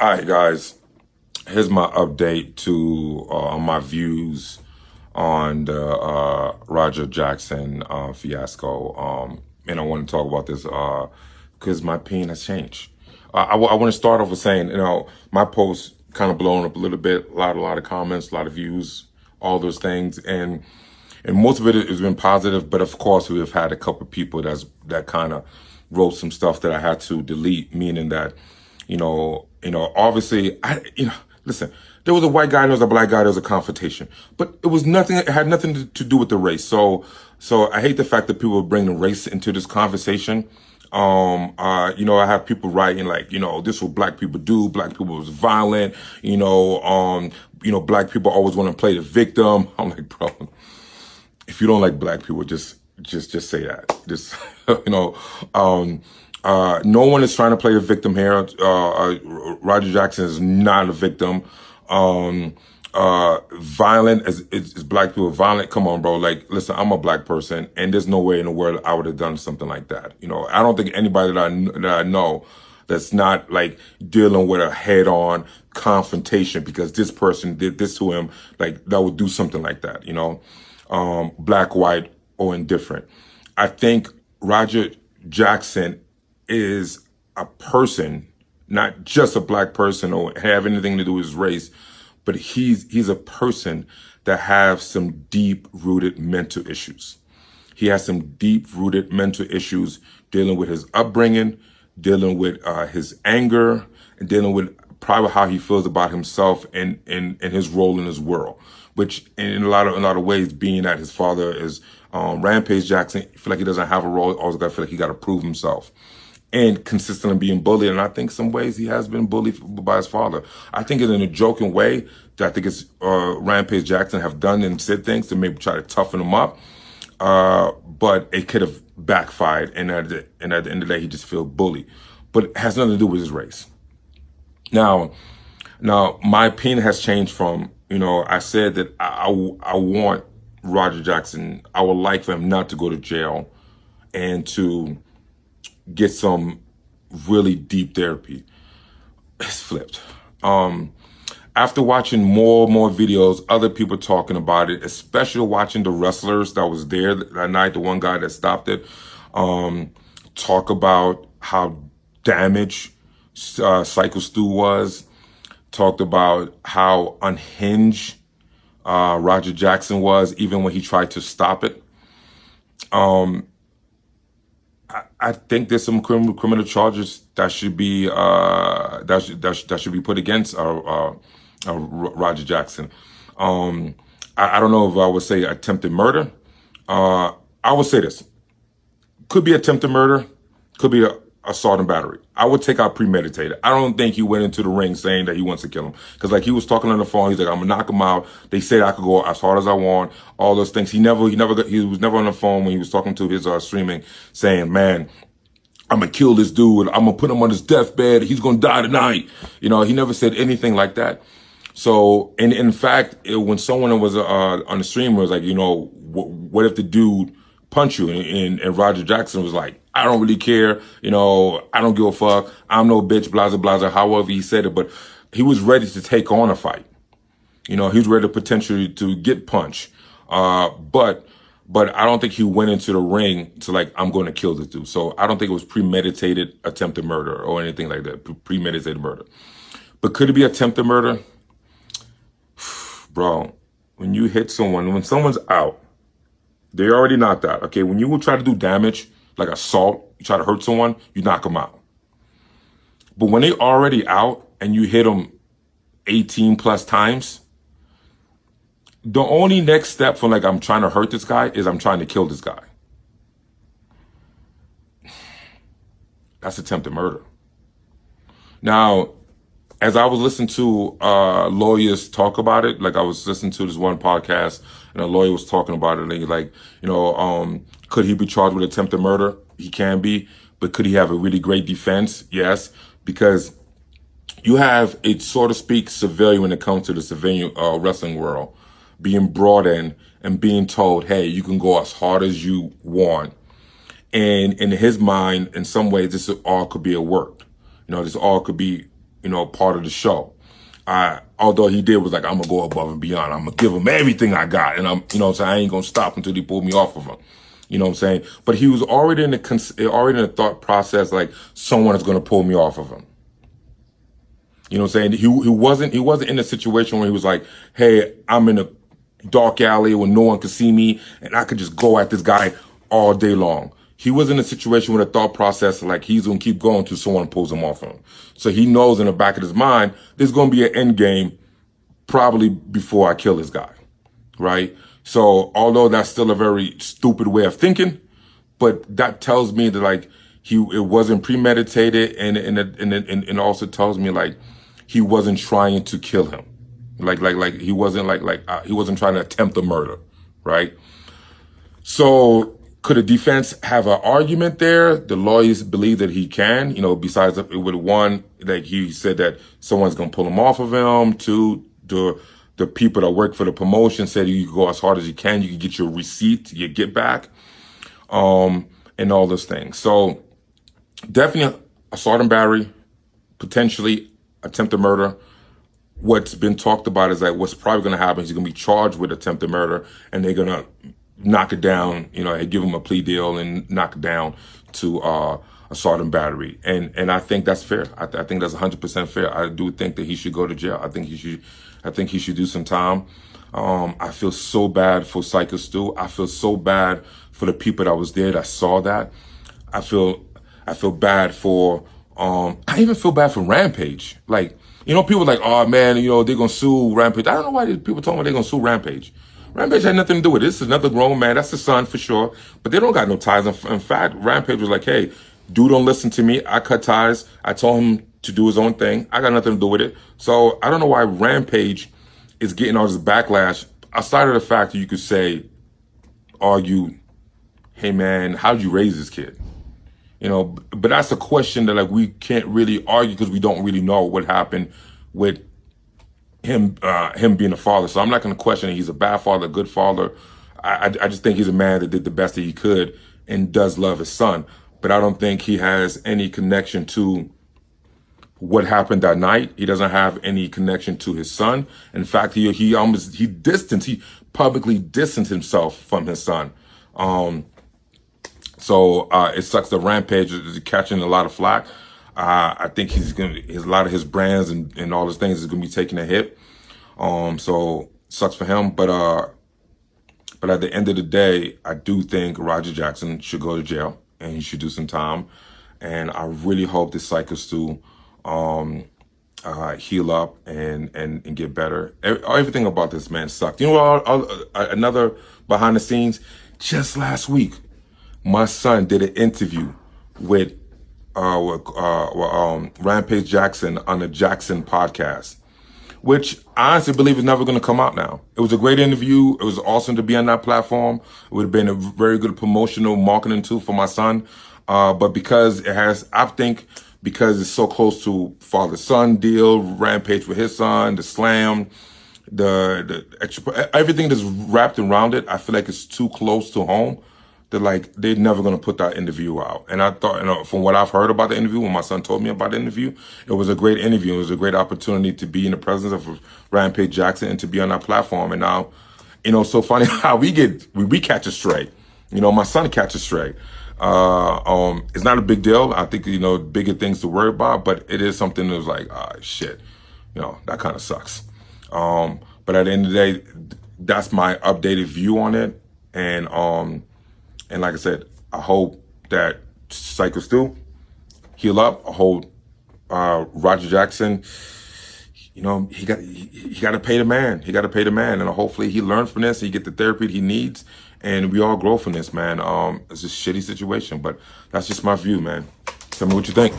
All right, guys. Here's my update to my views on the Roger Jackson fiasco. And I want to talk about this because my opinion has changed. I want to start off with saying, my post kind of blown up a little bit, a lot of comments, a lot of views, all those things, and most of it has been positive. But of course, we have had a couple of people that kind of wrote some stuff that I had to delete, meaning that, obviously, listen, there was a white guy, there was a black guy, there was a confrontation, but it was nothing, it had nothing to do with the race. So I hate the fact that people bring the race into this conversation. I have people writing like, this is what black people do. Black people was violent, black people always want to play the victim. I'm like, bro, if you don't like black people, just say that. Just, no one is trying to play the victim here. Roger Jackson is not a victim. Violent is black people violent. Come on, bro. Like, listen, I'm a black person, and there's no way in the world I would have done something like that. I don't think anybody that I know that's not like dealing with a head-on confrontation because this person did this to him, like that would do something like that. Black, white, or indifferent. I think Roger Jackson is a person, not just a black person or have anything to do with his race, but he's a person that has some deep-rooted mental issues. He has some deep-rooted mental issues dealing with his upbringing, dealing with his anger, and dealing with probably how he feels about himself and his role in his world. Which in a lot of ways, being that his father is Rampage Jackson, I feel like he doesn't have a role. Also, I feel like he got to prove himself. And consistently being bullied. And I think some ways he has been bullied by his father. I think it in a joking way that I think it's Rampage Jackson have done and said things to maybe try to toughen him up. But it could have backfired. And at the end of the day, he just feels bullied. But it has nothing to do with his race. Now my opinion has changed from, I said that I want Roger Jackson, I would like for him not to go to jail and to get some really deep therapy. It's flipped. After watching more videos, other people talking about it, especially watching the wrestlers that was there that night, the one guy that stopped it, talk about how damaged Psycho Stu was, talked about how unhinged Roger Jackson was, even when he tried to stop it. I think there's some criminal charges that should be that should be put against Roger Jackson. I don't know if I would say attempted murder. I would say this: could be attempted murder, could be assault and battery. I would take out premeditated. I don't think he went into the ring saying that he wants to kill him. Because like he was talking on the phone, he's like, I'm gonna knock him out. They said I could go as hard as I want, all those things. He was never on the phone when he was talking to his streaming saying, man, I'm gonna kill this dude. I'm gonna put him on his deathbed. He's gonna die tonight. He never said anything like that. So, and in fact, when someone was on the stream was like, what if the dude punch you? And Roger Jackson was like, I don't really care. I don't give a fuck. I'm no bitch, blah, blah, blah, however he said it. But he was ready to take on a fight. He was ready potentially to get punched. But I don't think he went into the ring to like, I'm going to kill this dude. So I don't think it was premeditated attempted murder or anything like that. Premeditated murder. But could it be attempted murder? Bro, when you hit someone, when someone's out, they're already knocked out. Okay, when you will try to do damage, like assault, you try to hurt someone, you knock them out. But when they already out and you hit them 18 plus times, the only next step from like, I'm trying to hurt this guy is I'm trying to kill this guy. That's attempted murder. Now, as I was listening to lawyers talk about it, like I was listening to this one podcast and a lawyer was talking about it, and like, could he be charged with attempted murder? He can be, but could he have a really great defense? Yes, because you have a, so to speak, civilian when it comes to the civilian wrestling world, being brought in and being told, hey, you can go as hard as you want. And in his mind, in some ways, this all could be a work. This all could be part of the show. Although he did was like, I'm gonna go above and beyond. I'm gonna give him everything I got, and I'm, I ain't gonna stop until he pulled me off of him. You know what I'm saying? But he was already in the thought process like someone is gonna pull me off of him. You know what I'm saying? He wasn't in a situation where he was like, hey, I'm in a dark alley where no one could see me and I could just go at this guy all day long. He was in a situation with a thought process like he's going to keep going till someone pulls him off him. So he knows in the back of his mind, there's going to be an end game probably before I kill this guy, right? So although that's still a very stupid way of thinking, but that tells me that like it wasn't premeditated, and it also tells me like he wasn't trying to kill him, like he wasn't he wasn't trying to attempt a murder, right? So could a defense have an argument there? The lawyers believe that he can, besides with one, like he said that someone's going to pull him off of him. Two, the people that work for the promotion said you can go as hard as you can get your receipt, your get back, and all those things. So definitely assault and battery, potentially attempted murder. What's been talked about is that what's probably going to happen is he's going to be charged with attempted murder, and they're going to knock it down, and give him a plea deal and knock it down to assault and battery. And I think that's fair. I think that's 100% fair. I do think that he should go to jail. I think he should do some time. I feel so bad for Psycho Stu. I feel so bad for the people that was there that saw that. I feel bad for I even feel bad for Rampage. Like, people like, oh man, they're gonna sue Rampage. I don't know why people told me they're gonna sue Rampage. Rampage had nothing to do with this. It's another grown man. That's the son for sure. But they don't got no ties. In fact, Rampage was like, hey, dude, don't listen to me. I cut ties. I told him to do his own thing. I got nothing to do with it. So I don't know why Rampage is getting all this backlash. Outside of the fact that you could argue, hey man, how'd you raise this kid? But that's a question that like we can't really argue because we don't really know what happened with him being a father. So I'm not going to question it. He's a bad father, a good father. I just think he's a man that did the best that he could and does love his son. But I don't think he has any connection to what happened that night. He doesn't have any connection to his son. In fact, he publicly distanced himself from his son. So it sucks that Rampage is catching a lot of flack. I think a lot of his brands and all his things is gonna be taking a hit. So sucks for him. But at the end of the day, I do think Roger Jackson should go to jail and he should do some time. And I really hope this Psycho Stu heal up and get better. Everything about this man sucked. Another behind the scenes, just last week, my son did an interview with Rampage Jackson on the Jackson podcast, which I honestly believe is never going to come out now. It was a great interview. It was awesome to be on that platform. It would have been a very good promotional marketing tool for my son. But because because it's so close to father-son deal, Rampage with his son, the slam, the extra, everything that's wrapped around it, I feel like it's too close to home. They're never going to put that interview out. And I thought, from what I've heard about the interview, when my son told me about the interview, it was a great interview. It was a great opportunity to be in the presence of Rampage Jackson and to be on that platform. And now, so funny how we catch a stray. My son catches stray. It's not a big deal. I think, bigger things to worry about, but it is something that was like, shit, that kind of sucks. But at the end of the day, that's my updated view on it. And like I said, I hope that Psycho Stu heal up. I hope Roger Jackson, he got to pay the man. He got to pay the man, and hopefully he learns from this. He get the therapy he needs, and we all grow from this, man. It's a shitty situation, but that's just my view, man. Tell me what you think.